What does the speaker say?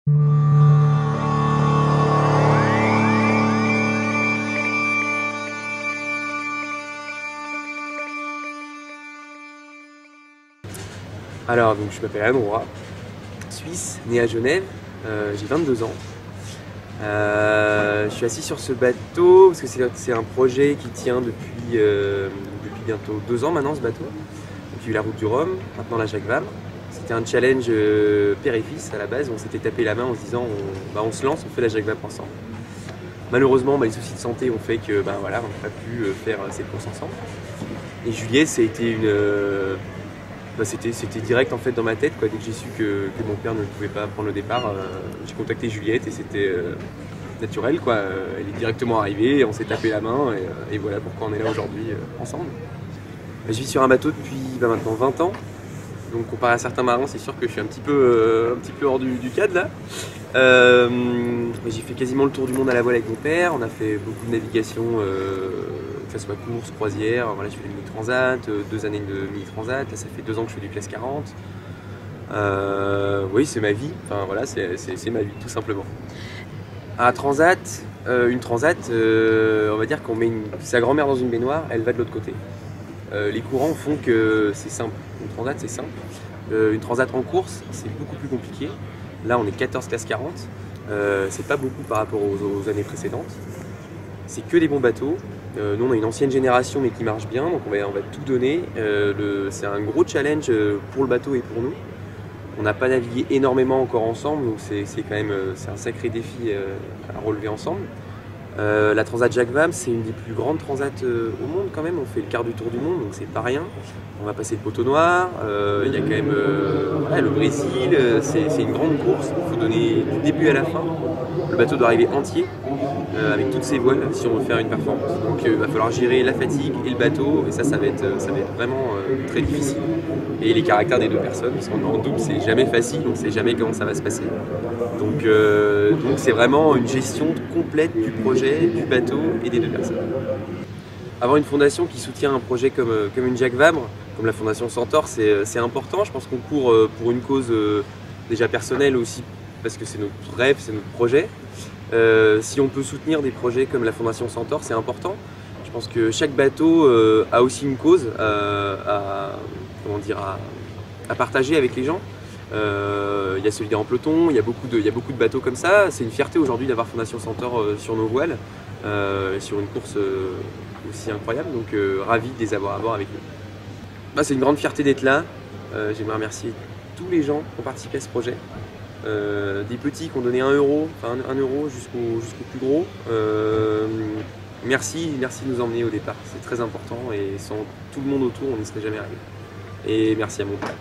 Alors, donc, je m'appelle Anne Roy, suisse, né à Genève, j'ai 22 ans. Je suis assis sur ce bateau parce que c'est un projet qui tient depuis bientôt 2 ans maintenant, ce bateau. Donc, il y a eu la route du Rhum, maintenant la Jacques Vabre. C'était un challenge père et fils à la base, on s'était tapé la main en se disant on se lance, on fait la Jacques Vabre ensemble. Malheureusement, les soucis de santé ont fait que voilà, on n'a pas pu faire cette course ensemble. Et juillet, ça a été c'était direct en fait dans ma tête, quoi. Dès que j'ai su que mon père ne pouvait pas prendre le départ, j'ai contacté Juliette et c'était naturel, quoi. Elle est directement arrivée, on s'est tapé la main et voilà pourquoi on est là aujourd'hui ensemble. Je vis sur un bateau depuis maintenant 20 ans, donc comparé à certains marins, c'est sûr que je suis un petit peu hors du cadre là. J'ai fait quasiment le tour du monde à la voile avec mon père, on a fait beaucoup de navigation, que ce soit course, croisière, voilà, je fais des mini-transat, 2 années de mini-transat, là ça fait 2 ans que je fais du classe 40. Oui, c'est ma vie, enfin voilà, c'est ma vie tout simplement. Un transat, une transat, on va dire qu'on met sa grand-mère dans une baignoire, elle va de l'autre côté. Les courants font que c'est simple, une transat c'est simple. Une transat en course, c'est beaucoup plus compliqué. Là on est 14 classe 40, c'est pas beaucoup par rapport aux années précédentes. C'est que des bons bateaux. Nous on a une ancienne génération mais qui marche bien, donc on va tout donner. C'est un gros challenge pour le bateau et pour nous. On n'a pas navigué énormément encore ensemble, donc c'est un sacré défi à relever ensemble. La Transat Jacques Vabre, c'est une des plus grandes transats au monde quand même. On fait le quart du tour du monde, donc c'est pas rien. On va passer le poteau noir, il y a quand même voilà, le Brésil, c'est une grande course, il faut donner du début à la fin. Le bateau doit arriver entier, avec toutes ses voiles, si on veut faire une performance. Donc il va falloir gérer la fatigue et le bateau, et ça va être vraiment très difficile. Et les caractères des deux personnes, parce qu'on est en double, c'est jamais facile, on ne sait jamais comment ça va se passer. Donc c'est vraiment une gestion complète du projet, du bateau et des deux personnes. Avoir une fondation qui soutient un projet comme une Jacques Vabre, comme la Fondation Centaure, c'est important. Je pense qu'on court pour une cause déjà personnelle aussi, parce que c'est notre rêve, c'est notre projet. Si on peut soutenir des projets comme la Fondation Centaure, c'est important. Je pense que chaque bateau a aussi une cause à partager avec les gens. Il y a Solidaire en peloton, il y a beaucoup de bateaux comme ça. C'est une fierté aujourd'hui d'avoir Fondation Centaure sur nos voiles, sur une course aussi incroyable, donc ravi de les avoir à bord avec nous. C'est une grande fierté d'être là. J'aimerais remercier tous les gens qui ont participé à ce projet, des petits qui ont donné 1 euro, enfin 1 euro jusqu'au plus gros. Merci de nous emmener au départ, c'est très important et sans tout le monde autour on n'y serait jamais arrivé. Et merci à mon père.